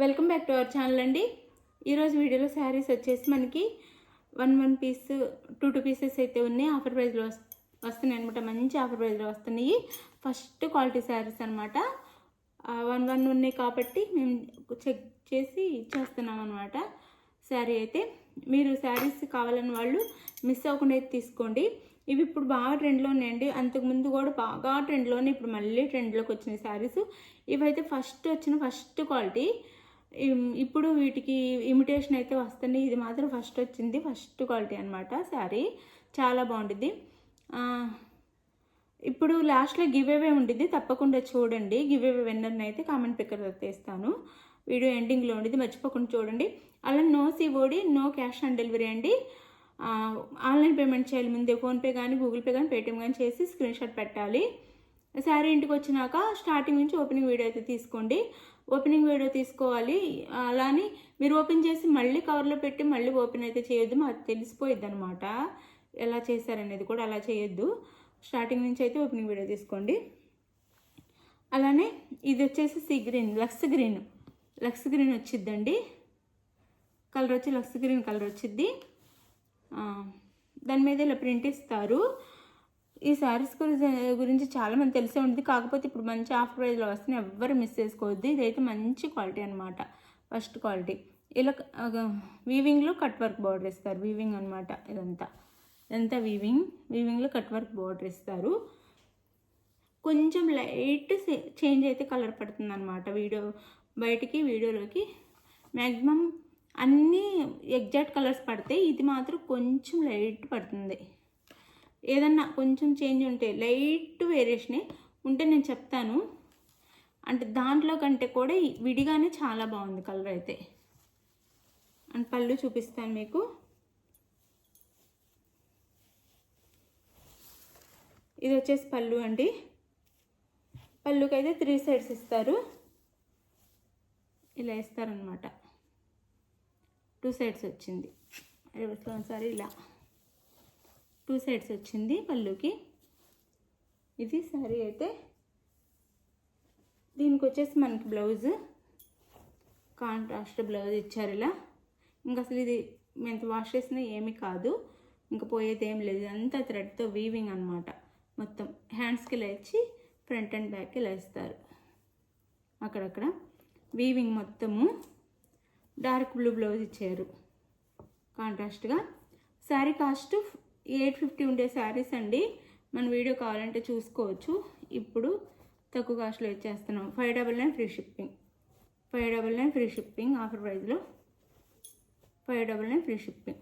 Welcome back to our channel అండి. ఈరోజు వీడియోలో శారీస్ వచ్చేసి మనకి వన్ పీస్ 2 పీసెస్ అయితే ఉన్నాయి. ఆఫర్ ప్రైస్లో వస్తున్నాయి అనమాట. మంచి ఆఫర్ ప్రైస్లో వస్తున్నాయి. ఫస్ట్ క్వాలిటీ శారీస్ అనమాట. 1 ఉన్నాయి కాబట్టి మేము చెక్ చేసి ఇచ్చేస్తున్నాం అనమాట. శారీ అయితే మీరు శారీస్ కావాలని వాళ్ళు మిస్ అవ్వకుండా అయితే తీసుకోండి. ఇవి ఇప్పుడు బాగా ట్రెండ్లో ఉన్నాయండి. అంతకుముందు కూడా బాగా ట్రెండ్లోనే, ఇప్పుడు మళ్ళీ ట్రెండ్లోకి వచ్చిన శారీస్ ఇవైతే ఫస్ట్ క్వాలిటీ. ఇప్పుడు వీటికి ఇమిటేషన్ అయితే వస్తుంది. ఇది మాత్రం ఫస్ట్ క్వాలిటీ అనమాట. శారీ చాలా బాగుంటుంది. ఇప్పుడు లాస్ట్లో గివ్ అవే ఉంటుంది, తప్పకుండా చూడండి. గివ్ అవే విన్నర్ని అయితే కామెంట్ పిక్కర్ తెస్తాను. వీడియో ఎండింగ్లో ఉండేది, మర్చిపోకుండా చూడండి. అలా no COD, no cash on delivery అండి. ఆన్లైన్ పేమెంట్ చేయాలి. ముందే ఫోన్పే కానీ, గూగుల్ పే కానీ, పేటిఎం కానీ చేసి స్క్రీన్ షాట్ పెట్టాలి. శారీ ఇంటికి వచ్చినాక స్టార్టింగ్ నుంచి ఓపెనింగ్ వీడియో అయితే తీసుకోండి. ఓపెనింగ్ వీడియో తీసుకోవాలి. అలానే మీరు ఓపెన్ చేసి మళ్ళీ కవర్లో పెట్టి మళ్ళీ ఓపెన్ అయితే చేయొద్దు, మాకు తెలిసిపోయిద్ది అనమాట ఎలా చేశారనేది కూడా. అలా చేయొద్దు. స్టార్టింగ్ నుంచి అయితే ఓపెనింగ్ వీడియో తీసుకోండి. అలానే ఇది వచ్చేసి లక్స్ గ్రీన్ వచ్చిద్దండి. కలర్ వచ్చి లక్స్ గ్రీన్ కలర్ వచ్చిద్ది. దాని మీద ఇలా ప్రింట్ ఇస్తారు. ఈ శారీస్ గురించి చాలామంది తెలిసే ఉంటుంది, కాకపోతే ఇప్పుడు మంచి ఆఫర్ ప్రైస్లో వస్తుంది, ఎవ్వరు మిస్ చేసుకోవద్దు. ఇదైతే మంచి క్వాలిటీ అనమాట, ఫస్ట్ క్వాలిటీ. ఇలా వీవింగ్లో కట్ వర్క్ బార్డర్ ఇస్తారు. వీవింగ్ అనమాట. ఇదంతా వీవింగ్లో కట్ వర్క్ బార్డర్ ఇస్తారు. కొంచెం లైట్ చేంజ్ అయితే కలర్ పడుతుంది అనమాట. వీడియోలోకి మ్యాక్సిమం అన్నీ ఎగ్జాక్ట్ కలర్స్ పడతాయి. ఇది మాత్రం కొంచెం లైట్ పడుతుంది. ఏదన్నా కొంచెం చేంజ్ ఉంటే, లైట్ వేరియేషనే ఉంటే నేను చెప్తాను. అంటే దాంట్లో కంటే కూడా విడిగానే చాలా బాగుంది కలర్ అయితే. అండ్ పళ్ళు చూపిస్తాను మీకు. ఇది వచ్చేసి పళ్ళు అండి. పళ్ళుకి అయితే 3 సైడ్స్ ఇస్తారు. ఇలా ఇస్తారనమాట. 2 సైడ్స్ వచ్చింది. ఒకసారి ఇలా 2 సైడ్స్ వచ్చింది పళ్ళుకి. ఇది శారీ అయితే. దీనికి వచ్చేసి మనకి బ్లౌజ్ కాంట్రాస్ట్ బ్లౌజ్ ఇచ్చారు ఇలా. ఇంకా అసలు ఇది ఎంత వాష్ చేసినా ఏమీ కాదు, ఇంకా పోయేది ఏం లేదు. అంతా థ్రెడ్తో వీవింగ్ అనమాట. మొత్తం హ్యాండ్స్కి ఇలా ఇచ్చి ఫ్రంట్ అండ్ బ్యాక్ ఇలా ఇస్తారు. అక్కడక్కడ వీవింగ్ మొత్తము. డార్క్ బ్లూ బ్లౌజ్ ఇచ్చారు కాంట్రాస్ట్గా. శారీ కాస్ట్ 850 ఉండే శారీస్ అండి. మన వీడియో కావాలంటే చూసుకోవచ్చు. ఇప్పుడు తక్కువ కాస్ట్లో ఇచ్చేస్తున్నాం. 599 free shipping. 599 free shipping offer ప్రైస్లో. 599 ఫ్రీ షిప్పింగ్.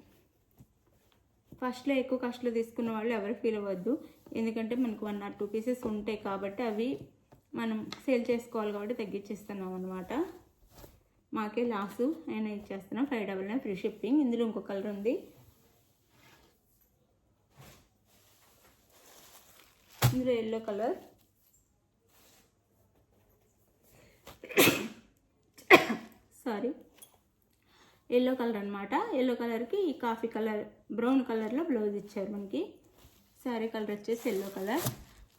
ఫస్ట్లో ఎక్కువ కాస్ట్లో తీసుకున్న వాళ్ళు ఎవరు ఫీల్ అవ్వద్దు, ఎందుకంటే మనకు 1 or 2 పీసెస్ ఉంటాయి కాబట్టి అవి మనం సేల్ చేసుకోవాలి కాబట్టి తగ్గించేస్తున్నాం అనమాట. మాకే లాసు అయినా ఇచ్చేస్తున్నాం. 599 ఫ్రీ షిప్పింగ్. ఇందులో ఇంకో కలర్ ఉంది. ఇందులో ఎల్లో కలర్. ఎల్లో కలర్ అనమాట. ఎల్లో కలర్కి ఈ కాఫీ కలర్, బ్రౌన్ కలర్లో బ్లౌజ్ ఇచ్చారు మనకి. శారీ కలర్ వచ్చేసి ఎల్లో కలర్.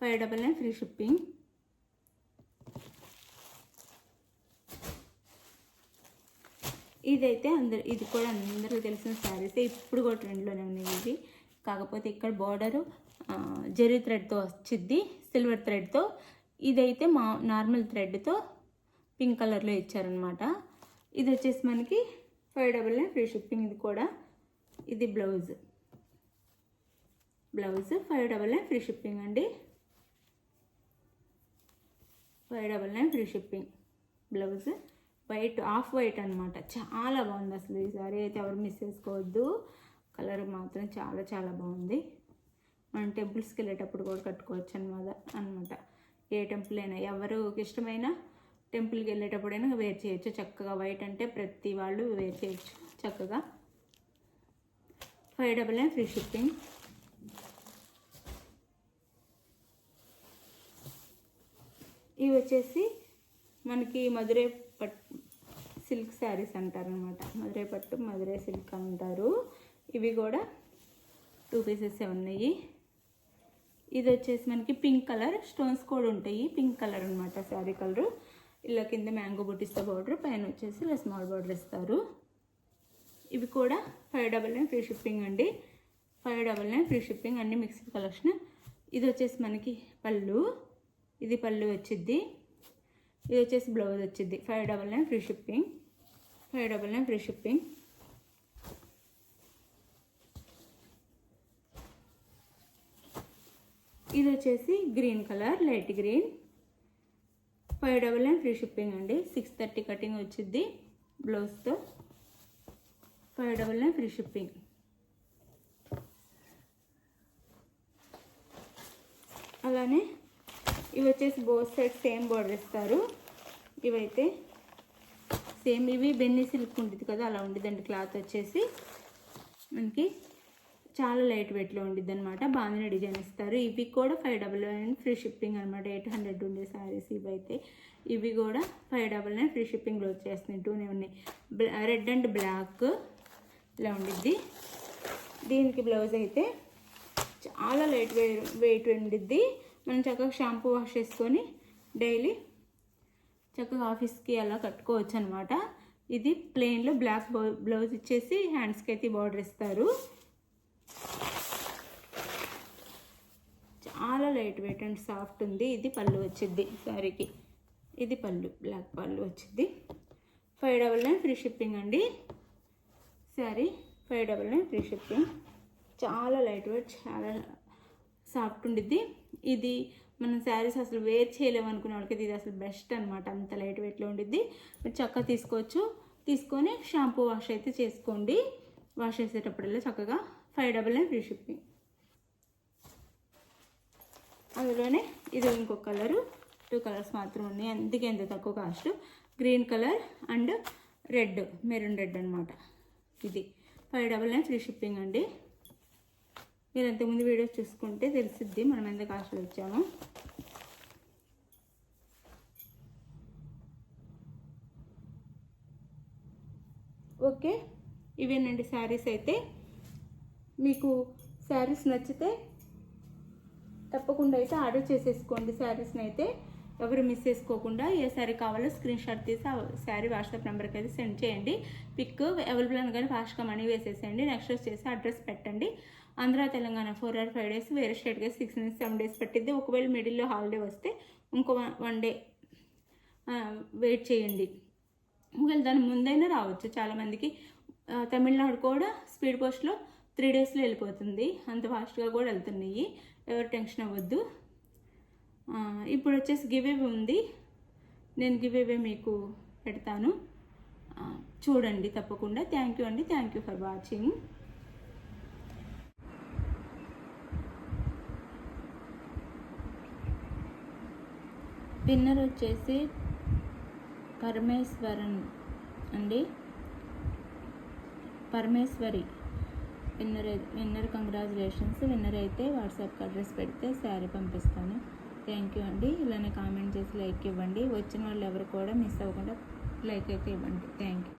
599 free shipping. ఇదైతే ఇది కూడా అందరికీ తెలిసిన శారీసే. ఇప్పుడు కూడా ట్రెండ్లోనే ఉన్నాయి ఇవి. కాకపోతే ఇక్కడ బార్డరు జెరీ థ్రెడ్తో వచ్చింది, సిల్వర్ థ్రెడ్తో. ఇదైతే నార్మల్ థ్రెడ్తో పింక్ కలర్లో ఇచ్చారనమాట. ఇది వచ్చేసి మనకి 599 ఫ్రీ షిప్పింగ్. ఇది కూడా. ఇది బ్లౌజ్ 599 ఫ్రీ షిప్పింగ్ అండి. 599 free shipping. Blouse white, off white అనమాట. చాలా బాగుంది అసలు ఈ సారీ అయితే, ఎవరు మిస్ చేసుకోవద్దు. కలర్ మాత్రం చాలా చాలా బాగుంది. మనం టెంపుల్స్కి వెళ్ళేటప్పుడు కూడా కట్టుకోవచ్చు అనమాట. ఏ టెంపుల్ అయినా, ఎవరికి ఇష్టమైన టెంపుల్కి వెళ్ళేటప్పుడైనా వేర్ చేయొచ్చు చక్కగా. వైట్ అంటే ప్రతి వాళ్ళు వేర్ చేయొచ్చు చక్కగా. 599 ఫ్రీ షిప్పింగ్. ఇవి వచ్చేసి మనకి మధురై సిల్క్ శారీస్ అంటారనమాట. మధురై పట్టు, మధురై సిల్క్ అంటారు. ఇవి కూడా 2 పీసెస్ ఉన్నాయి. ఇది వచ్చేసి మనకి పింక్ కలర్, స్టోన్స్ కూడా ఉంటాయి. పింక్ కలర్ అనమాట శారీ కలరు. ఇలా కింద మ్యాంగో బుట్టిస్తా బార్డర్, పైన వచ్చేసి ఇలా స్మాల్ బార్డర్ ఇస్తారు. ఇవి కూడా 599 ఫ్రీ షిప్పింగ్ అండి. 599 ఫ్రీ షిప్పింగ్, అన్ని మిక్స్డ్ కలెక్షన్. ఇది వచ్చేసి మనకి పళ్ళు, ఇది పళ్ళు వచ్చిద్ది. ఇది వచ్చేసి బ్లౌజ్ వచ్చిద్ది. 599 ఫ్రీ షిప్పింగ్, 599 ఫ్రీ షిప్పింగ్. ఇది వచ్చేసి green colour, light green, 599 free shipping అండి. 630 కటింగ్ వచ్చింది బ్లౌజ్తో. 599 ఫ్రీ షిప్పింగ్. అలానే ఇవి వచ్చేసి బోత్ సైడ్ సేమ్ బార్డర్ ఇస్తారు. ఇవైతే సేమ్, ఇవి బెన్నీ సిల్క్ ఉంటుంది కదా, అలా ఉండిద్దండి. క్లాత్ వచ్చేసి మనకి చాలా లైట్ వెయిట్లో ఉండిద్ది అనమాట. బాగానే డిజైన్ ఇస్తారు. ఇవి కూడా 599 ఫ్రీ షిప్పింగ్ అనమాట. 800 ఉండే శారీస్ ఇవైతే. ఇవి కూడా 599 ఫ్రీ షిప్పింగ్లో వచ్చేస్తున్నాయి. 2 ఉన్నాయి. రెడ్ అండ్ బ్లాక్ ఇలా ఉండిద్ది. దీనికి బ్లౌజ్ అయితే చాలా లైట్ వెయిట్ ఉండిద్ది. మనం చక్కగా షాంపూ వాష్ చేసుకొని డైలీ చక్కగా ఆఫీస్కి అలా కట్టుకోవచ్చు అనమాట. ఇది ప్లెయిన్లో బ్లాక్ బ్లౌజ్ ఇచ్చేసి హ్యాండ్స్కి అయితే బార్డర్ ఇస్తారు. చాలా లైట్ వెయిట్ అండ్ సాఫ్ట్ ఉంది. ఇది పళ్ళు వచ్చిద్ది శారీకి. ఇది పళ్ళు, బ్లాక్ పళ్ళు వచ్చిద్ది. 599 ఫ్రీ షిప్పింగ్ అండి. Sari 599 free shipping. చాలా లైట్ వెయిట్, చాలా సాఫ్ట్ ఉండిద్ది. ఇది మనం శారీస్ అసలు వేర్ చేయలేము అనుకునే వాళ్ళకి ఇది అసలు బెస్ట్ అనమాట. అంత లైట్ వెయిట్లో ఉండిద్ది. మీరు చక్కగా తీసుకోవచ్చు. తీసుకొని షాంపూ వాష్ అయితే చేసుకోండి. వాష్ చేసేటప్పుడల్లా చక్కగా 599 ఫ్రీ షిప్పింగ్. అందులోనే ఇది ఇంకొక కలరు, 2 కలర్స్ మాత్రం ఉన్నాయి, అందుకే ఎంత తక్కువ cost. Green colour and red, maroon red అనమాట. ఇది 599 ఫ్రీ షిప్పింగ్ అండి. మీరు ఇంతకుముందు వీడియోస్ చూసుకుంటే తెలిసిద్ది మనం ఎంత కాస్ట్లో వచ్చామో. ఓకే, ఇవేనండి శారీస్ అయితే. మీకు శారీస్ నచ్చితే తప్పకుండా అయితే ఆర్డర్ చేసేసుకోండి. శారీస్ని అయితే ఎవరు మిస్ చేసుకోకుండా. ఏ శారీ కావాలో స్క్రీన్ షాట్ తీసి ఆ శారీ వాట్సాప్ నెంబర్కి అయితే సెండ్ చేయండి. పిక్ అవైలబుల్ అనగానే ఫాస్ట్గా మనీ వేసేసేయండి. నెక్స్ట్ వచ్చేసి అడ్రస్ పెట్టండి. ఆంధ్ర తెలంగాణ 4 or 5 days, వేరే స్టేట్గా 6 నుంచి 7 days పెట్టిద్ది. ఒకవేళ మిడిల్లో హాలిడే వస్తే ఇంకో 1 day వెయిట్ చేయండి. ఒకవేళ దాని ముందైనా రావచ్చు. చాలామందికి తమిళనాడు కూడా స్పీడ్ పోస్ట్లో 3 daysలో వెళ్ళిపోతుంది. అంత ఫాస్ట్గా కూడా వెళ్తున్నాయి. ఎవరు టెన్షన్ అవ్వద్దు. ఇప్పుడు వచ్చేసి గివ్ అవే ఉంది. నేను గివ్ అవే మీకు పెడతాను, చూడండి తప్పకుండా. థ్యాంక్ యూ అండి. Thank you for watching. Winner వచ్చేసి పరమేశ్వరన్ అండి, పరమేశ్వరి. Winner congratulations. విన్నర్ అయితే వాట్సాప్కి అడ్రస్ పెడితే శారీ పంపిస్తాను. థ్యాంక్ యూ అండి. ఇలానే కామెంట్ చేసి లైక్ ఇవ్వండి. వచ్చిన వాళ్ళు ఎవరు కూడా మిస్ అవ్వకుండా లైక్ అయితే ఇవ్వండి. Thank you.